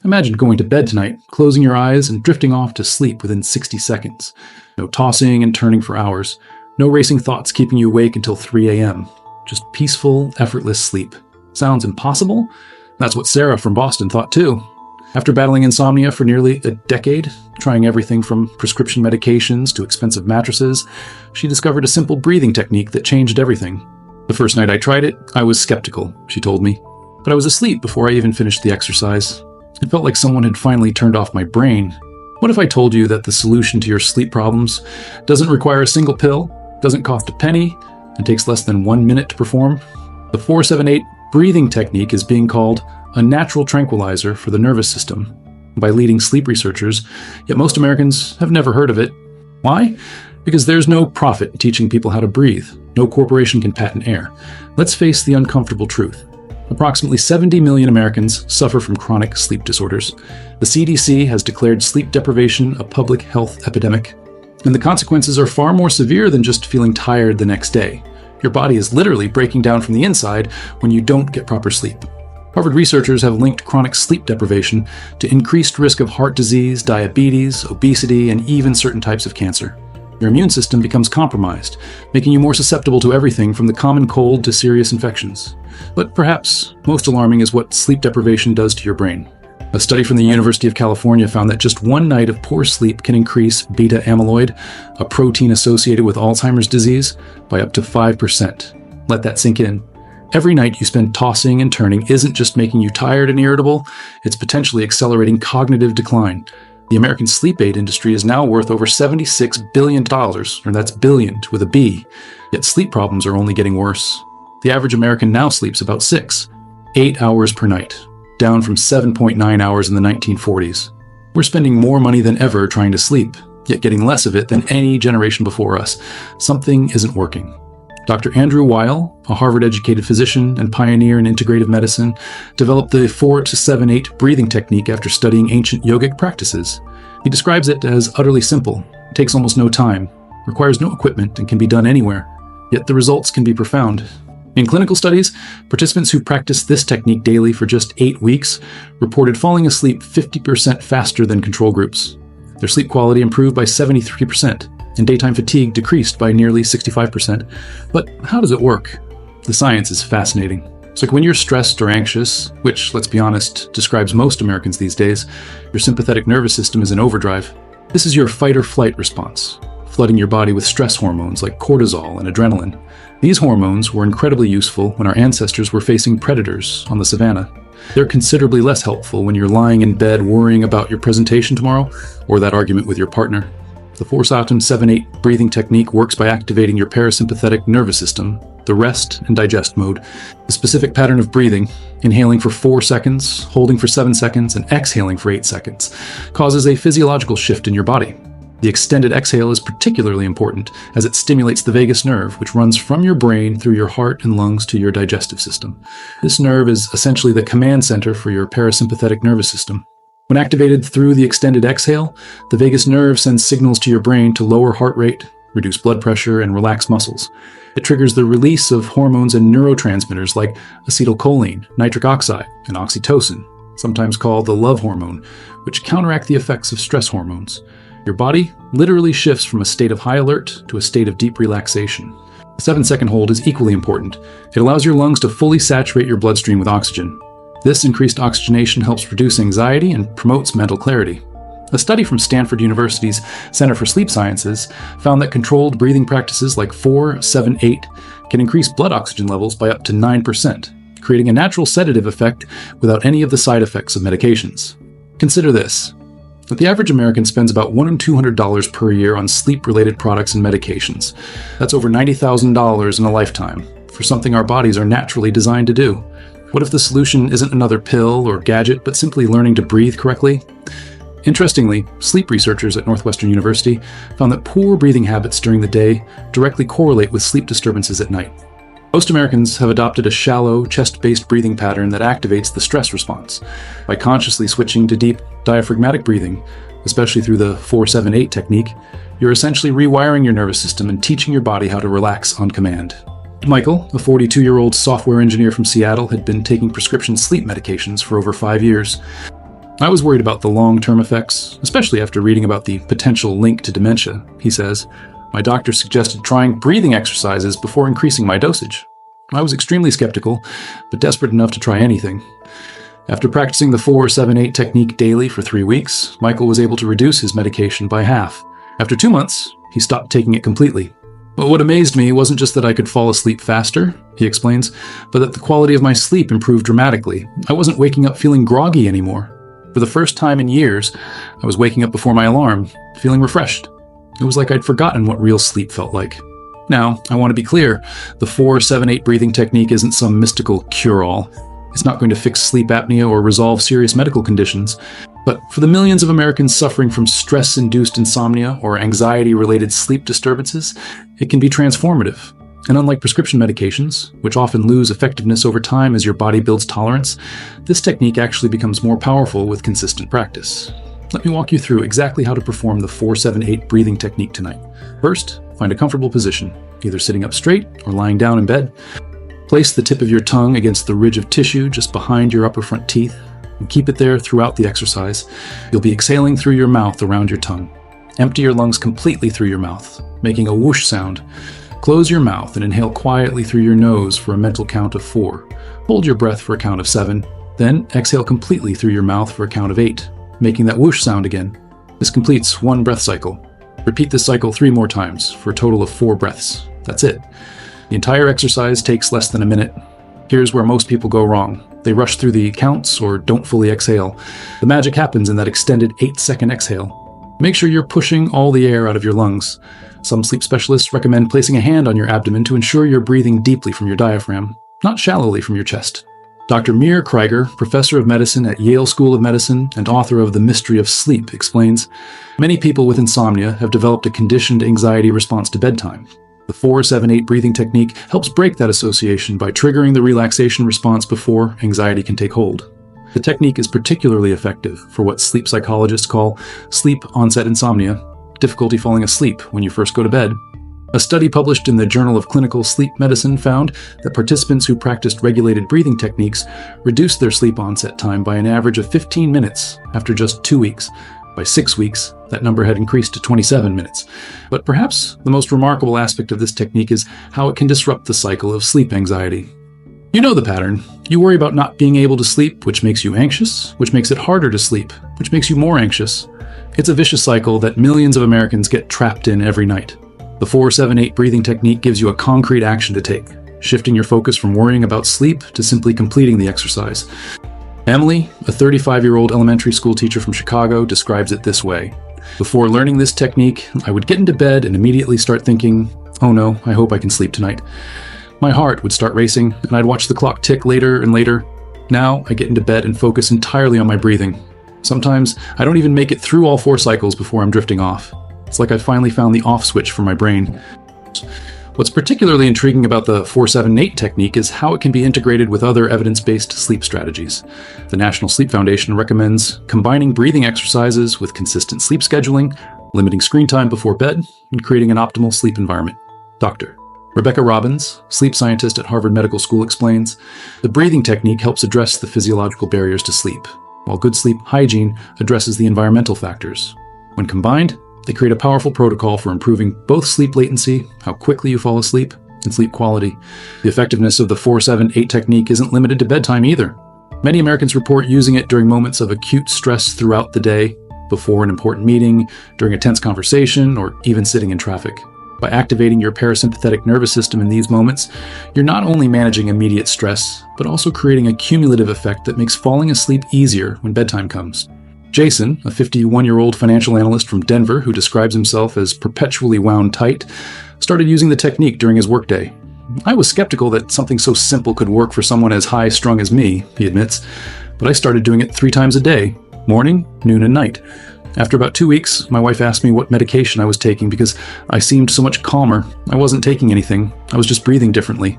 Imagine going to bed tonight, closing your eyes and drifting off to sleep within 60 seconds. No tossing and turning for hours. No racing thoughts keeping you awake until 3 a.m. Just peaceful, effortless sleep. Sounds impossible? That's what Sarah from Boston thought too. After battling insomnia for nearly a decade, trying everything from prescription medications to expensive mattresses, she discovered a simple breathing technique that changed everything. The first night I tried it, I was skeptical, she told me. But I was asleep before I even finished the exercise. It felt like someone had finally turned off my brain. What if I told you that the solution to your sleep problems doesn't require a single pill, doesn't cost a penny, and takes less than 1 minute to perform? The 478 breathing technique is being called a natural tranquilizer for the nervous system by leading sleep researchers, yet most Americans have never heard of it. Why? Because there's no profit in teaching people how to breathe. No corporation can patent air. Let's face the uncomfortable truth. Approximately 70 million Americans suffer from chronic sleep disorders. The CDC has declared sleep deprivation a public health epidemic, and the consequences are far more severe than just feeling tired the next day. Your body is literally breaking down from the inside when you don't get proper sleep. Harvard researchers have linked chronic sleep deprivation to increased risk of heart disease, diabetes, obesity, and even certain types of cancer. Your immune system becomes compromised, making you more susceptible to everything from the common cold to serious infections. But perhaps most alarming is what sleep deprivation does to your brain. A study from the University of California found that just one night of poor sleep can increase beta amyloid, a protein associated with Alzheimer's disease, by up to 5%. Let that sink in. Every night you spend tossing and turning isn't just making you tired and irritable, it's potentially accelerating cognitive decline. The American sleep aid industry is now worth over $76 billion, or that's billion with a B, yet sleep problems are only getting worse. The average American now sleeps about 8 hours per night, down from 7.9 hours in the 1940s. We're spending more money than ever trying to sleep, yet getting less of it than any generation before us. Something isn't working. Dr. Andrew Weil, a Harvard-educated physician and pioneer in integrative medicine, developed the 4-7-8 breathing technique after studying ancient yogic practices. He describes it as utterly simple, takes almost no time, requires no equipment, and can be done anywhere. Yet the results can be profound. In clinical studies, participants who practiced this technique daily for just 8 weeks reported falling asleep 50% faster than control groups. Their sleep quality improved by 73%. And daytime fatigue decreased by nearly 65%. But how does it work? The science is fascinating. It's like when you're stressed or anxious, which, let's be honest, describes most Americans these days, your sympathetic nervous system is in overdrive. This is your fight or flight response, flooding your body with stress hormones like cortisol and adrenaline. These hormones were incredibly useful when our ancestors were facing predators on the savannah. They're considerably less helpful when you're lying in bed worrying about your presentation tomorrow or that argument with your partner. The 4-7-8 breathing technique works by activating your parasympathetic nervous system, the rest and digest mode. The specific pattern of breathing, inhaling for 4 seconds, holding for 7 seconds, and exhaling for 8 seconds, causes a physiological shift in your body. The extended exhale is particularly important as it stimulates the vagus nerve, which runs from your brain through your heart and lungs to your digestive system. This nerve is essentially the command center for your parasympathetic nervous system. When activated through the extended exhale, the vagus nerve sends signals to your brain to lower heart rate, reduce blood pressure, and relax muscles. It triggers the release of hormones and neurotransmitters like acetylcholine, nitric oxide, and oxytocin, sometimes called the love hormone, which counteract the effects of stress hormones. Your body literally shifts from a state of high alert to a state of deep relaxation. The 7-second hold is equally important. It allows your lungs to fully saturate your bloodstream with oxygen. This increased oxygenation helps reduce anxiety and promotes mental clarity. A study from Stanford University's Center for Sleep Sciences found that controlled breathing practices like 4-7-8 can increase blood oxygen levels by up to 9%, creating a natural sedative effect without any of the side effects of medications. Consider this, that the average American spends about $100 to $200 per year on sleep-related products and medications. That's over $90,000 in a lifetime for something our bodies are naturally designed to do. What if the solution isn't another pill or gadget, but simply learning to breathe correctly? Interestingly, sleep researchers at Northwestern University found that poor breathing habits during the day directly correlate with sleep disturbances at night. Most Americans have adopted a shallow, chest-based breathing pattern that activates the stress response. By consciously switching to deep, diaphragmatic breathing, especially through the 4-7-8 technique, you're essentially rewiring your nervous system and teaching your body how to relax on command. Michael, a 42-year-old software engineer from Seattle, had been taking prescription sleep medications for over 5 years. I was worried about the long-term effects, especially after reading about the potential link to dementia, he says. My doctor suggested trying breathing exercises before increasing my dosage. I was extremely skeptical, but desperate enough to try anything. After practicing the 4-7-8 technique daily for 3 weeks, Michael was able to reduce his medication by half. After 2 months, he stopped taking it completely. But what amazed me wasn't just that I could fall asleep faster, he explains, but that the quality of my sleep improved dramatically. I wasn't waking up feeling groggy anymore. For the first time in years, I was waking up before my alarm, feeling refreshed. It was like I'd forgotten what real sleep felt like. Now, I want to be clear, the 4-7-8 breathing technique isn't some mystical cure-all. It's not going to fix sleep apnea or resolve serious medical conditions. But for the millions of Americans suffering from stress-induced insomnia or anxiety-related sleep disturbances, it can be transformative. And unlike prescription medications, which often lose effectiveness over time as your body builds tolerance, this technique actually becomes more powerful with consistent practice. Let me walk you through exactly how to perform the 4-7-8 breathing technique tonight. First, find a comfortable position, either sitting up straight or lying down in bed. Place the tip of your tongue against the ridge of tissue just behind your upper front teeth, and keep it there throughout the exercise. You'll be exhaling through your mouth around your tongue. Empty your lungs completely through your mouth, making a whoosh sound. Close your mouth and inhale quietly through your nose for a mental count of 4. Hold your breath for a count of 7. Then exhale completely through your mouth for a count of 8, making that whoosh sound again. This completes 1 breath cycle. Repeat this cycle 3 more times for a total of 4 breaths. That's it. The entire exercise takes less than a minute. Here's where most people go wrong. They rush through the counts or don't fully exhale. The magic happens in that extended 8-second exhale. Make sure you're pushing all the air out of your lungs. Some sleep specialists recommend placing a hand on your abdomen to ensure you're breathing deeply from your diaphragm, not shallowly from your chest. Dr. Mir Krieger, professor of medicine at Yale School of Medicine and author of The Mystery of Sleep, explains, many people with insomnia have developed a conditioned anxiety response to bedtime. The 4-7-8 breathing technique helps break that association by triggering the relaxation response before anxiety can take hold. The technique is particularly effective for what sleep psychologists call sleep onset insomnia, difficulty falling asleep when you first go to bed. A study published in the Journal of Clinical Sleep Medicine found that participants who practiced regulated breathing techniques reduced their sleep onset time by an average of 15 minutes after just 2 weeks. By 6 weeks, that number had increased to 27 minutes. But perhaps the most remarkable aspect of this technique is how it can disrupt the cycle of sleep anxiety. You know the pattern. You worry about not being able to sleep, which makes you anxious, which makes it harder to sleep, which makes you more anxious. It's a vicious cycle that millions of Americans get trapped in every night. The 4-7-8 breathing technique gives you a concrete action to take, shifting your focus from worrying about sleep to simply completing the exercise. Emily, a 35-year-old elementary school teacher from Chicago, describes it this way. Before learning this technique, I would get into bed and immediately start thinking, oh no, I hope I can sleep tonight. My heart would start racing, and I'd watch the clock tick later and later. Now, I get into bed and focus entirely on my breathing. Sometimes, I don't even make it through all 4 cycles before I'm drifting off. It's like I finally found the off switch for my brain. What's particularly intriguing about the 4-7-8 technique is how it can be integrated with other evidence-based sleep strategies. The National Sleep Foundation recommends combining breathing exercises with consistent sleep scheduling, limiting screen time before bed, and creating an optimal sleep environment. Dr. Rebecca Robbins, sleep scientist at Harvard Medical School, explains, the breathing technique helps address the physiological barriers to sleep, while good sleep hygiene addresses the environmental factors. When combined, they create a powerful protocol for improving both sleep latency, how quickly you fall asleep, and sleep quality. The effectiveness of the 4-7-8 technique isn't limited to bedtime either. Many Americans report using it during moments of acute stress throughout the day, before an important meeting, during a tense conversation, or even sitting in traffic. By activating your parasympathetic nervous system in these moments, you're not only managing immediate stress, but also creating a cumulative effect that makes falling asleep easier when bedtime comes. Jason, a 51-year-old financial analyst from Denver who describes himself as perpetually wound tight, started using the technique during his workday. I was skeptical that something so simple could work for someone as high-strung as me, he admits, but I started doing it 3 times a day, morning, noon, and night. After about 2 weeks, my wife asked me what medication I was taking because I seemed so much calmer. I wasn't taking anything. I was just breathing differently.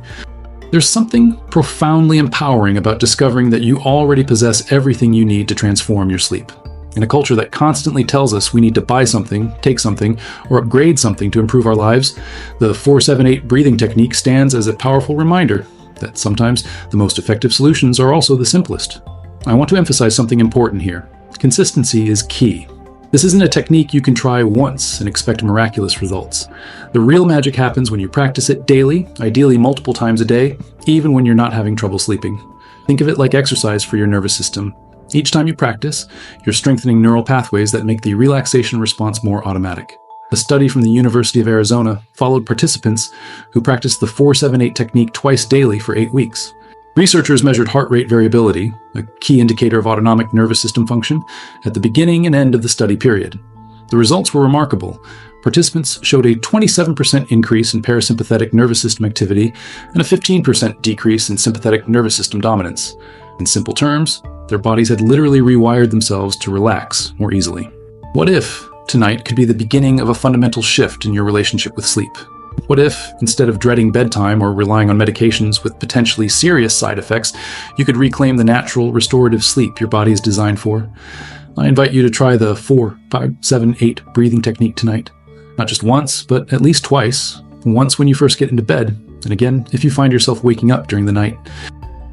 There's something profoundly empowering about discovering that you already possess everything you need to transform your sleep. In a culture that constantly tells us we need to buy something, take something, or upgrade something to improve our lives, the 4-7-8 breathing technique stands as a powerful reminder that sometimes the most effective solutions are also the simplest. I want to emphasize something important here. Consistency is key. This isn't a technique you can try once and expect miraculous results. The real magic happens when you practice it daily, ideally multiple times a day, even when you're not having trouble sleeping. Think of it like exercise for your nervous system. Each time you practice, you're strengthening neural pathways that make the relaxation response more automatic. A study from the University of Arizona followed participants who practiced the 4-7-8 technique twice daily for 8 weeks. Researchers measured heart rate variability, a key indicator of autonomic nervous system function, at the beginning and end of the study period. The results were remarkable. Participants showed a 27% increase in parasympathetic nervous system activity and a 15% decrease in sympathetic nervous system dominance. In simple terms, their bodies had literally rewired themselves to relax more easily. What if tonight could be the beginning of a fundamental shift in your relationship with sleep? What if, instead of dreading bedtime or relying on medications with potentially serious side effects, you could reclaim the natural, restorative sleep your body is designed for? I invite you to try the 4-5-7-8 breathing technique tonight. Not just once, but at least twice. Once when you first get into bed, and again if you find yourself waking up during the night.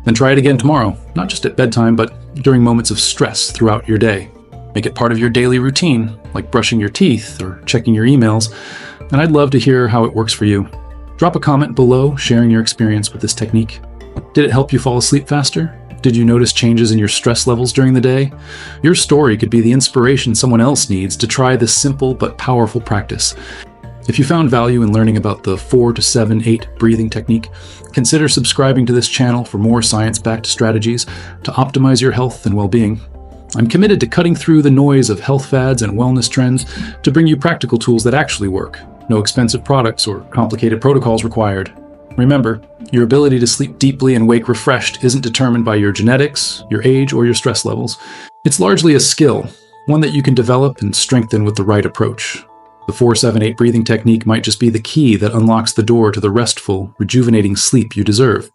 Then try it again tomorrow, not just at bedtime, but during moments of stress throughout your day. Make it part of your daily routine, like brushing your teeth or checking your emails, and I'd love to hear how it works for you. Drop a comment below sharing your experience with this technique. Did it help you fall asleep faster? Did you notice changes in your stress levels during the day? Your story could be the inspiration someone else needs to try this simple but powerful practice. If you found value in learning about the 4-7-8 breathing technique, consider subscribing to this channel for more science-backed strategies to optimize your health and well-being. I'm committed to cutting through the noise of health fads and wellness trends to bring you practical tools that actually work. No expensive products or complicated protocols required. Remember, your ability to sleep deeply and wake refreshed isn't determined by your genetics, your age, or your stress levels. It's largely a skill, one that you can develop and strengthen with the right approach. The 4-7-8 breathing technique might just be the key that unlocks the door to the restful, rejuvenating sleep you deserve.